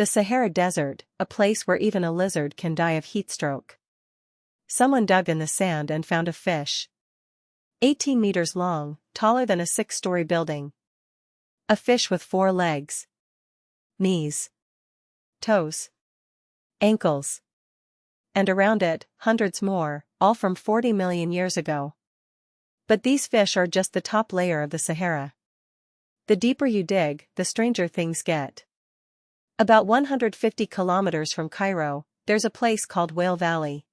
The Sahara Desert, a place where even a lizard can die of heatstroke. Someone dug in the sand and found a fish. 18 meters long, taller than a 6-story building. A fish with 4 legs. Knees. Toes. Ankles. And around it, hundreds more, all from 40 million years ago. But these fish are just the top layer of the Sahara. The deeper you dig, the stranger things get. About 150 kilometers from Cairo, there's a place called Whale Valley.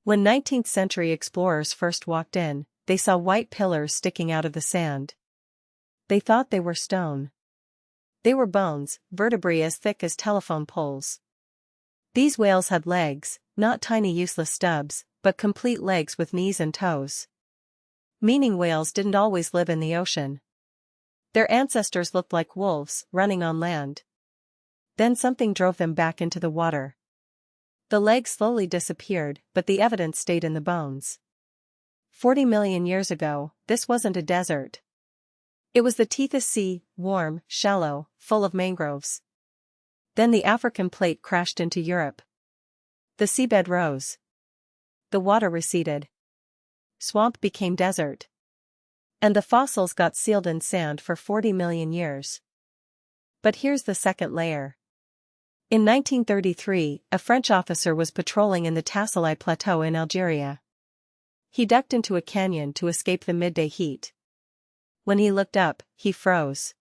When 19th century explorers first walked in, they saw white pillars sticking out of the sand. They thought they were stone. They were bones, vertebrae as thick as telephone poles. These whales had legs, not tiny useless stubs, but complete legs with knees and toes. Meaning whales didn't always live in the ocean. Their ancestors looked like wolves, running on land. Then something drove them back into the water. The legs slowly disappeared, but the evidence stayed in the bones. 40 million years ago, this wasn't a desert. It was the Tethys Sea, warm, shallow, full of mangroves. Then the African plate crashed into Europe. The seabed rose. The water receded. Swamp became desert. And the fossils got sealed in sand for 40 million years. But here's the second layer. In 1933, a French officer was patrolling in the Tassili Plateau in Algeria. He ducked into a canyon to escape the midday heat. When he looked up, he froze.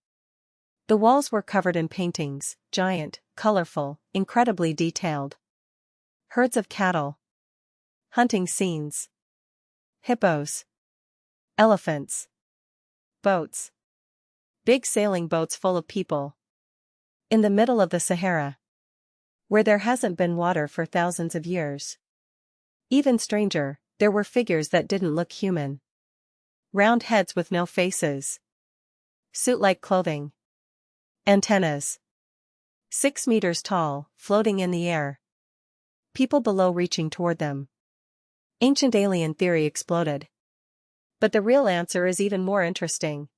The walls were covered in paintings, giant, colorful, incredibly detailed. Herds of cattle. Hunting scenes. Hippos. Elephants. Boats. Big sailing boats full of people. In the middle of the Sahara. Where there hasn't been water for thousands of years. Even stranger, there were figures that didn't look human. Round heads with no faces. Suit-like clothing. Antennas. 6 meters tall, floating in the air. People below reaching toward them. Ancient alien theory exploded. But the real answer is even more interesting.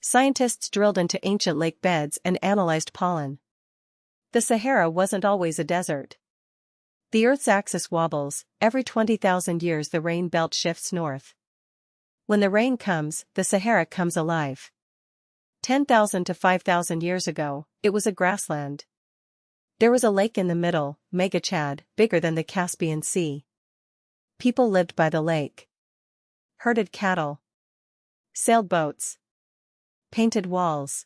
Scientists drilled into ancient lake beds and analyzed pollen. The Sahara wasn't always a desert. The Earth's axis wobbles, every 20,000 years the rain belt shifts north. When the rain comes, the Sahara comes alive. 10,000 to 5,000 years ago, it was a grassland. There was a lake in the middle, Megachad, bigger than the Caspian Sea. People lived by the lake. Herded cattle. Sailed boats. Painted walls.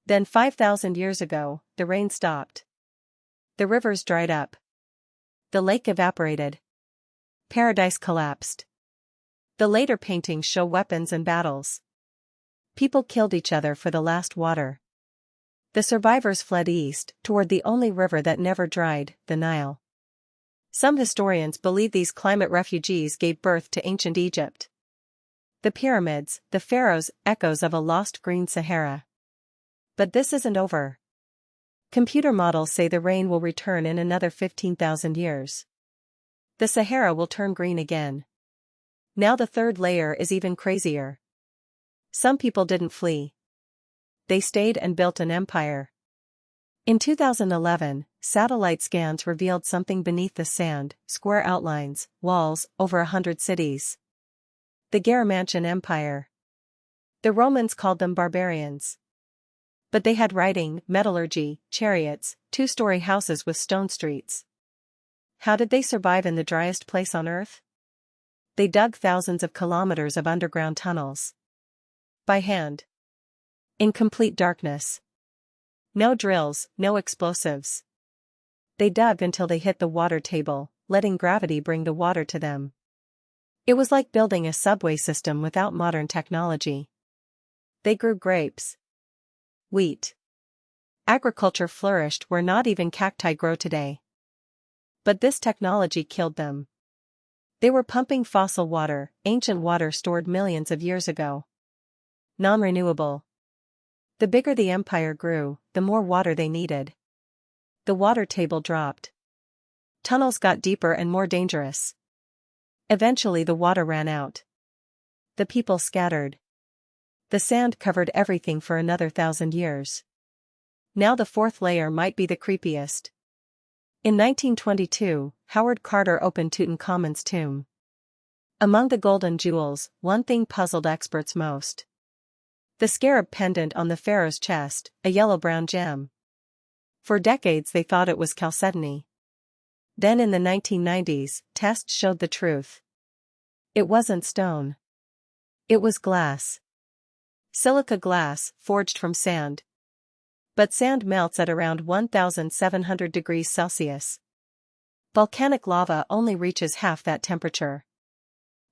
Then 5,000 years ago, the rain stopped. The rivers dried up. The lake evaporated. Paradise collapsed. The later paintings show weapons and battles. People killed each other for the last water. The survivors fled east, toward the only river that never dried, the Nile. Some historians believe these climate refugees gave birth to ancient Egypt. The pyramids, the pharaohs, echoes of a lost Green Sahara. But this isn't over. Computer models say the rain will return in another 15,000 years. The Sahara will turn green again. Now the third layer is even crazier. Some people didn't flee. They stayed and built an empire. In 2011, satellite scans revealed something beneath the sand, square outlines, walls, over 100 cities. The Garamantian Empire. The Romans called them barbarians. But they had writing, metallurgy, chariots, 2-story houses with stone streets. How did they survive in the driest place on Earth? They dug thousands of kilometers of underground tunnels. By hand. In complete darkness. No drills, no explosives. They dug until they hit the water table, letting gravity bring the water to them. It was like building a subway system without modern technology. They grew grapes. Wheat. Agriculture flourished where not even cacti grow today. But this technology killed them. They were pumping fossil water, ancient water stored millions of years ago. Non-renewable. The bigger the empire grew, the more water they needed. The water table dropped. Tunnels got deeper and more dangerous. Eventually the water ran out. The people scattered. The sand covered everything for another 1,000 years. Now the fourth layer might be the creepiest. In 1922, Howard Carter opened Tutankhamun's tomb. Among the golden jewels, one thing puzzled experts most. The scarab pendant on the pharaoh's chest, a yellow-brown gem. For decades they thought it was chalcedony. Then in the 1990s, tests showed the truth. It wasn't stone. It was glass. Silica glass, forged from sand. But sand melts at around 1,700 degrees Celsius. Volcanic lava only reaches half that temperature.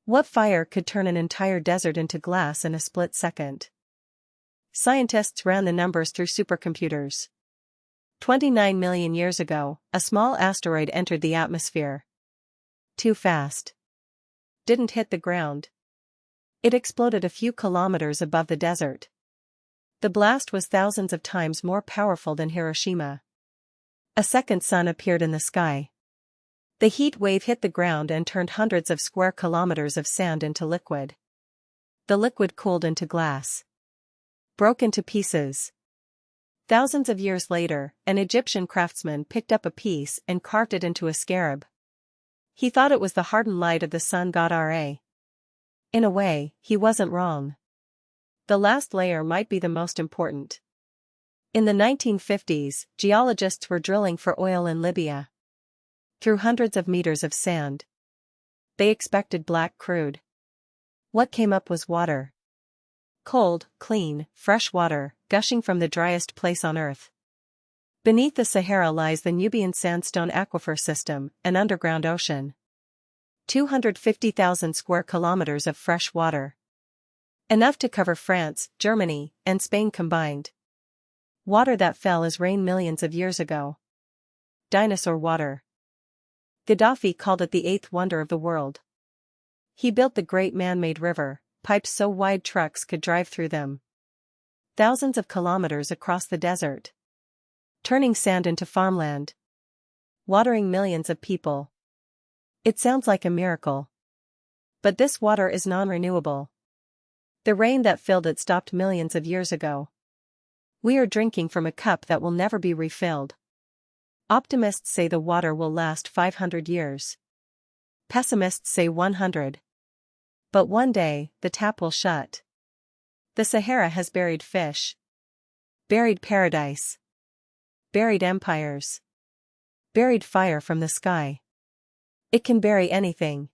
What fire could turn an entire desert into glass in a split second? Scientists ran the numbers through supercomputers. 29 million years ago, a small asteroid entered the atmosphere. Too fast. Didn't hit the ground. It exploded a few kilometers above the desert. The blast was thousands of times more powerful than Hiroshima. A second sun appeared in the sky. The heat wave hit the ground and turned hundreds of square kilometers of sand into liquid. The liquid cooled into glass. Broke into pieces. Thousands of years later, an Egyptian craftsman picked up a piece and carved it into a scarab. He thought it was the hardened light of the sun god Ra. In a way, he wasn't wrong. The last layer might be the most important. In the 1950s, geologists were drilling for oil in Libya. Through hundreds of meters of sand. They expected black crude. What came up was water. Cold, clean, fresh water, gushing from the driest place on Earth. Beneath the Sahara lies the Nubian sandstone aquifer system, an underground ocean. 250,000 square kilometers of fresh water. Enough to cover France, Germany, and Spain combined. Water that fell as rain millions of years ago. Dinosaur water. Gaddafi called it the eighth wonder of the world. He built the great man-made river, pipes so wide trucks could drive through them. Thousands of kilometers across the desert. Turning sand into farmland. Watering millions of people. It sounds like a miracle. But this water is non-renewable. The rain that filled it stopped millions of years ago. We are drinking from a cup that will never be refilled. Optimists say the water will last 500 years. Pessimists say 100. But one day, the tap will shut. The Sahara has buried fish. Buried paradise. Buried empires. Buried fire from the sky. It can bury anything.